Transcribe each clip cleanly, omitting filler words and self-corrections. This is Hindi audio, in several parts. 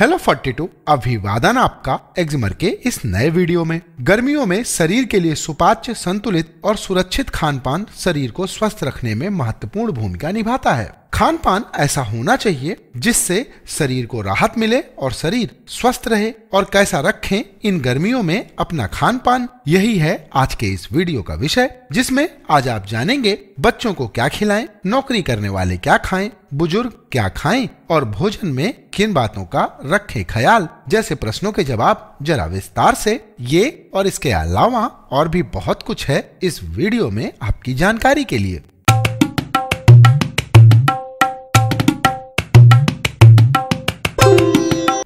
हेलो 42, अभिवादन आपका एक्जिमर के इस नए वीडियो में। गर्मियों में शरीर के लिए सुपाच्य, संतुलित और सुरक्षित खानपान शरीर को स्वस्थ रखने में महत्वपूर्ण भूमिका निभाता है। खानपान ऐसा होना चाहिए जिससे शरीर को राहत मिले और शरीर स्वस्थ रहे। और कैसा रखें इन गर्मियों में अपना खानपान, यही है आज के इस वीडियो का विषय, जिसमें आज आप जानेंगे बच्चों को क्या खिलाएं, नौकरी करने वाले क्या खाएं, बुजुर्ग क्या खाएं और भोजन में किन बातों का रखें ख्याल जैसे प्रश्नों के जवाब जरा विस्तार से। ये और इसके अलावा और भी बहुत कुछ है इस वीडियो में आपकी जानकारी के लिए।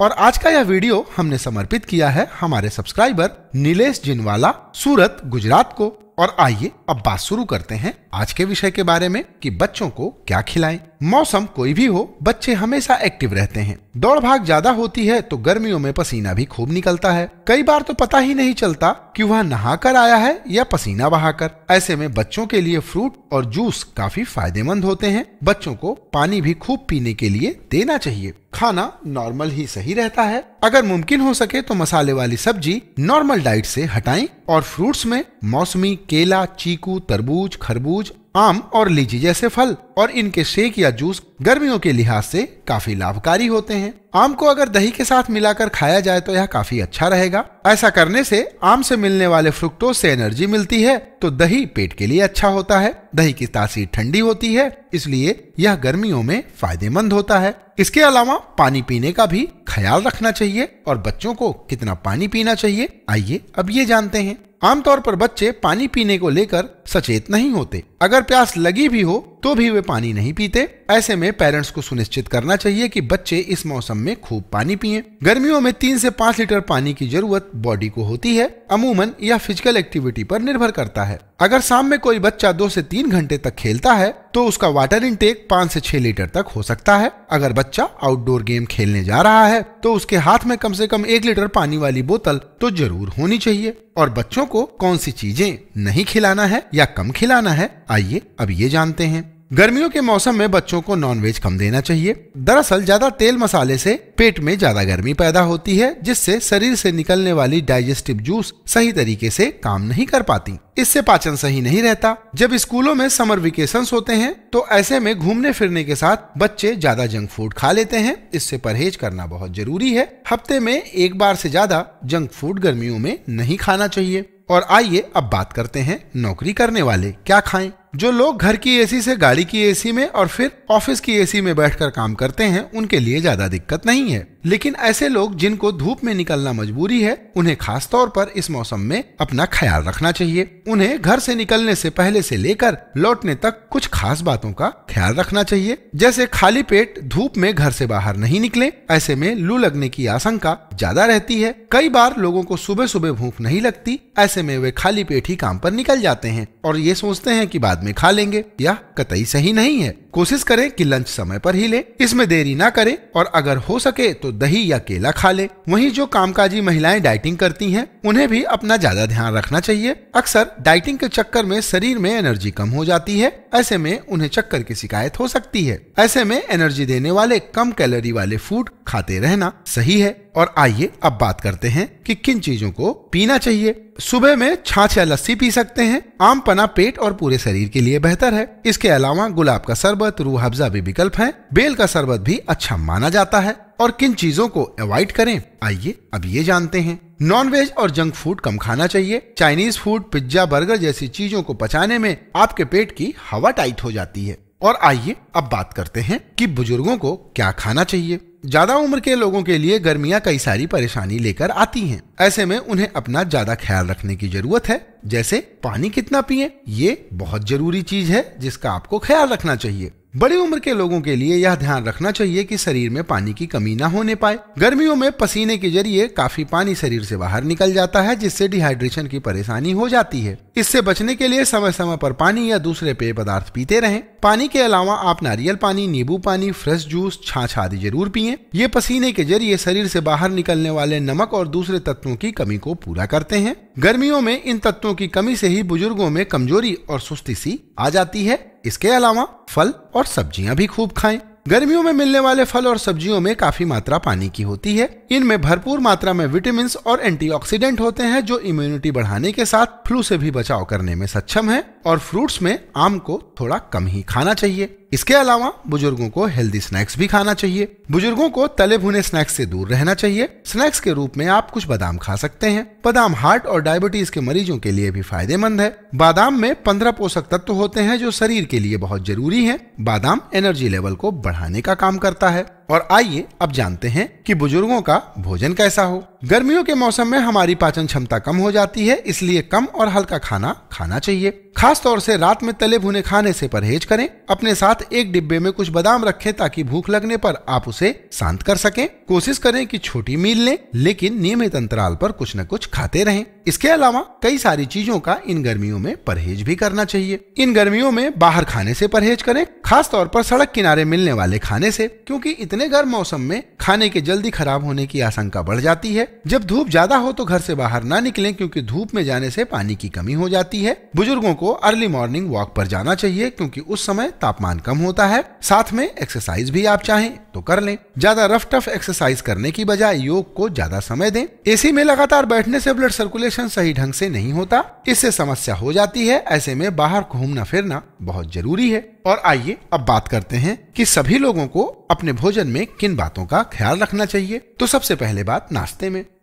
और आज का यह वीडियो हमने समर्पित किया है हमारे सब्सक्राइबर नीलेश जिनवाला, सूरत, गुजरात को। और आइए अब बात शुरू करते हैं आज के विषय के बारे में कि बच्चों को क्या खिलाएं। मौसम कोई भी हो, बच्चे हमेशा एक्टिव रहते हैं। दौड़ भाग ज्यादा होती है तो गर्मियों में पसीना भी खूब निकलता है। कई बार तो पता ही नहीं चलता कि वह नहाकर आया है या पसीना बहाकर। ऐसे में बच्चों के लिए फ्रूट और जूस काफी फायदेमंद होते हैं। बच्चों को पानी भी खूब पीने के लिए देना चाहिए। खाना नॉर्मल ही सही रहता है। अगर मुमकिन हो सके तो मसाले वाली सब्जी नॉर्मल डाइट से हटाएं और फ्रूट्स में मौसमी, केला, चीकू, तरबूज, खरबूज, आम और लीची जैसे फल और इनके शेक या जूस गर्मियों के लिहाज से काफी लाभकारी होते हैं। आम को अगर दही के साथ मिलाकर खाया जाए तो यह काफी अच्छा रहेगा। ऐसा करने से आम से मिलने वाले फ्रुक्टोज से एनर्जी मिलती है तो दही पेट के लिए अच्छा होता है। दही की तासीर ठंडी होती है, इसलिए यह गर्मियों में फायदेमंद होता है। इसके अलावा पानी पीने का भी ख्याल रखना चाहिए। और बच्चों को कितना पानी पीना चाहिए, आइए अब ये जानते हैं। आमतौर पर बच्चे पानी पीने को लेकर सचेत नहीं होते। अगर प्यास लगी भी हो तो भी वे पानी नहीं पीते। ऐसे में पेरेंट्स को सुनिश्चित करना चाहिए कि बच्चे इस मौसम में खूब पानी पिएं। गर्मियों में 3 से 5 लीटर पानी की जरूरत बॉडी को होती है। अमूमन यह फिजिकल एक्टिविटी पर निर्भर करता है। अगर शाम में कोई बच्चा 2 से 3 घंटे तक खेलता है तो उसका वाटर इनटेक 5 से 6 लीटर तक हो सकता है। अगर बच्चा आउटडोर गेम खेलने जा रहा है तो उसके हाथ में कम से कम 1 लीटर पानी वाली बोतल तो जरूर होनी चाहिए। और बच्चों को कौन सी चीजें नहीं खिलाना है या कम खिलाना है, आइए अब ये जानते हैं। गर्मियों के मौसम में बच्चों को नॉनवेज कम देना चाहिए। दरअसल ज्यादा तेल मसाले से पेट में ज्यादा गर्मी पैदा होती है, जिससे शरीर से निकलने वाली डाइजेस्टिव जूस सही तरीके से काम नहीं कर पाती। इससे पाचन सही नहीं रहता। जब स्कूलों में समर वेकेशंस होते हैं तो ऐसे में घूमने फिरने के साथ बच्चे ज्यादा जंक फूड खा लेते हैं। इससे परहेज करना बहुत जरूरी है। हफ्ते में 1 बार से ज्यादा जंक फूड गर्मियों में नहीं खाना चाहिए। और आइए अब बात करते हैं नौकरी करने वाले क्या खाएं। जो लोग घर की एसी से गाड़ी की एसी में और फिर ऑफिस की एसी में बैठकर काम करते हैं उनके लिए ज्यादा दिक्कत नहीं है। लेकिन ऐसे लोग जिनको धूप में निकलना मजबूरी है, उन्हें खास तौर पर इस मौसम में अपना ख्याल रखना चाहिए। उन्हें घर से निकलने से पहले से लेकर लौटने तक कुछ खास बातों का ख्याल रखना चाहिए, जैसे खाली पेट धूप में घर से बाहर नहीं निकले। ऐसे में लू लगने की आशंका ज्यादा रहती है। कई बार लोगों को सुबह सुबह भूख नहीं लगती। ऐसे में वे खाली पेट ही काम पर निकल जाते हैं और ये सोचते हैं कि बाद में खा लेंगे। यह कतई सही नहीं है। कोशिश करें कि लंच समय पर ही ले, इसमें देरी ना करें और अगर हो सके तो दही या केला खा ले। वहीं जो कामकाजी महिलाएं डाइटिंग करती हैं, उन्हें भी अपना ज्यादा ध्यान रखना चाहिए। अक्सर डाइटिंग के चक्कर में शरीर में एनर्जी कम हो जाती है। ऐसे में उन्हें चक्कर की शिकायत हो सकती है। ऐसे में एनर्जी देने वाले कम कैलोरी वाले फूड खाते रहना सही है। और आइए अब बात करते हैं कि किन चीजों को पीना चाहिए। सुबह में छाछ या लस्सी पी सकते हैं। आम पन्ना पेट और पूरे शरीर के लिए बेहतर है। इसके अलावा गुलाब का शरबत, रूह अफ़ज़ा भी विकल्प है। बेल का शरबत भी अच्छा माना जाता है। और किन चीजों को अवॉइड करें, आइए अब ये जानते हैं। नॉनवेज और जंक फूड कम खाना चाहिए। चाइनीज फूड, पिज्जा, बर्गर जैसी चीजों को पचाने में आपके पेट की हवा टाइट हो जाती है। और आइए अब बात करते हैं कि बुजुर्गों को क्या खाना चाहिए। ज्यादा उम्र के लोगों के लिए गर्मियां कई सारी परेशानी लेकर आती हैं। ऐसे में उन्हें अपना ज्यादा ख्याल रखने की जरूरत है, जैसे पानी कितना पिएं। ये बहुत जरूरी चीज है जिसका आपको ख्याल रखना चाहिए। बड़ी उम्र के लोगों के लिए यह ध्यान रखना चाहिए कि शरीर में पानी की कमी ना होने पाए। गर्मियों में पसीने के जरिए काफी पानी शरीर से बाहर निकल जाता है, जिससे डिहाइड्रेशन की परेशानी हो जाती है। इससे बचने के लिए समय समय पर पानी या दूसरे पेय पदार्थ पीते रहें। पानी के अलावा आप नारियल पानी, नींबू पानी, फ्रेश जूस, छाछ आदि जरूर पिएं। ये पसीने के जरिए शरीर से बाहर निकलने वाले नमक और दूसरे तत्वों की कमी को पूरा करते हैं। गर्मियों में इन तत्वों की कमी से ही बुजुर्गों में कमजोरी और सुस्ती सी आ जाती है। इसके अलावा फल और सब्जियां भी खूब खाएं। गर्मियों में मिलने वाले फल और सब्जियों में काफी मात्रा पानी की होती है। इनमें भरपूर मात्रा में विटामिन और एंटीऑक्सीडेंट होते हैं जो इम्यूनिटी बढ़ाने के साथ फ्लू से भी बचाव करने में सक्षम है। और फ्रूट्स में आम को थोड़ा कम ही खाना चाहिए। इसके अलावा बुजुर्गों को हेल्दी स्नैक्स भी खाना चाहिए। बुजुर्गों को तले भुने स्नैक्स से दूर रहना चाहिए। स्नैक्स के रूप में आप कुछ बादाम खा सकते हैं। बादाम हार्ट और डायबिटीज के मरीजों के लिए भी फायदेमंद है। बादाम में 15 पोषक तत्व होते हैं जो शरीर के लिए बहुत जरूरी है। बादाम एनर्जी लेवल को बढ़ाने का काम करता है। और आइए अब जानते हैं कि बुजुर्गों का भोजन कैसा हो। गर्मियों के मौसम में हमारी पाचन क्षमता कम हो जाती है, इसलिए कम और हल्का खाना खाना चाहिए। खास तौर से रात में तले भुने खाने से परहेज करें। अपने साथ एक डिब्बे में कुछ बादाम रखें ताकि भूख लगने पर आप उसे शांत कर सकें। कोशिश करें कि छोटी मील लें, लेकिन नियमित अंतराल पर कुछ न कुछ खाते रहें। इसके अलावा कई सारी चीजों का इन गर्मियों में परहेज भी करना चाहिए। इन गर्मियों में बाहर खाने से परहेज करें, खास तौर पर सड़क किनारे मिलने वाले खाने से, क्योंकि इतने गर्म मौसम में खाने के जल्दी खराब होने की आशंका बढ़ जाती है। जब धूप ज्यादा हो तो घर से बाहर ना निकलें, क्योंकि धूप में जाने से पानी की कमी हो जाती है। बुजुर्गों को अर्ली मॉर्निंग वॉक पर जाना चाहिए, क्योंकि उस समय तापमान कम होता है। साथ में एक्सरसाइज भी आप चाहें तो कर लें। ज्यादा रफ टफ एक्सरसाइज करने की बजाय योग को ज्यादा समय दें। एसी में लगातार बैठने से ब्लड सर्कुलेशन सही ढंग से नहीं होता, इससे समस्या हो जाती है। ऐसे में बाहर घूमना फिरना बहुत जरूरी है। और आइए अब बात करते हैं कि सभी लोगों को अपने भोजन में किन बातों का ख्याल रखना चाहिए। तो सबसे पहले बात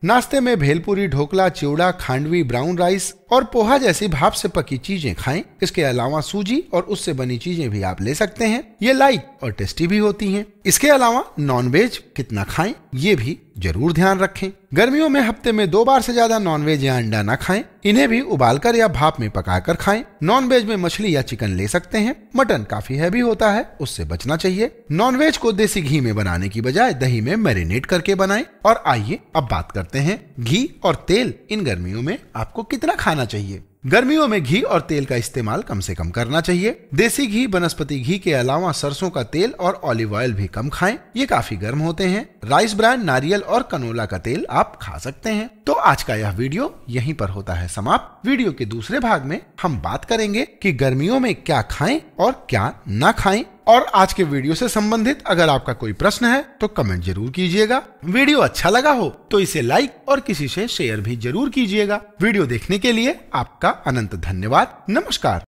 नाश्ते में भेलपुरी, ढोकला, चिवड़ा, खांडवी, ब्राउन राइस और पोहा जैसी भाप से पकी चीजें खाएं। इसके अलावा सूजी और उससे बनी चीजें भी आप ले सकते हैं। ये लाइट और टेस्टी भी होती हैं। इसके अलावा नॉनवेज कितना खाएं ये भी जरूर ध्यान रखें। गर्मियों में हफ्ते में 2 बार से ज्यादा नॉनवेज या अंडा ना खाएं। इन्हें भी उबालकर या भाप में पकाकर खाएं। नॉनवेज में मछली या चिकन ले सकते हैं। मटन काफी हैवी होता है, उससे बचना चाहिए। नॉनवेज को देसी घी में बनाने की बजाय दही में मैरिनेट करके बनाएं। और आइए अब बात करते हैं घी और तेल इन गर्मियों में आपको कितना खाना चाहिए। गर्मियों में घी और तेल का इस्तेमाल कम से कम करना चाहिए। देसी घी, वनस्पति घी के अलावा सरसों का तेल और ऑलिव ऑयल भी कम खाएं, ये काफी गर्म होते हैं। राइस ब्रान, नारियल और कनोला का तेल आप खा सकते हैं। तो आज का यह वीडियो यहीं पर होता है समाप्त। वीडियो के दूसरे भाग में हम बात करेंगे कि गर्मियों में क्या खाएं और क्या ना खाएं। और आज के वीडियो से संबंधित अगर आपका कोई प्रश्न है तो कमेंट जरूर कीजिएगा। वीडियो अच्छा लगा हो तो इसे लाइक और किसी से शेयर भी जरूर कीजिएगा। वीडियो देखने के लिए आपका अनंत धन्यवाद। नमस्कार।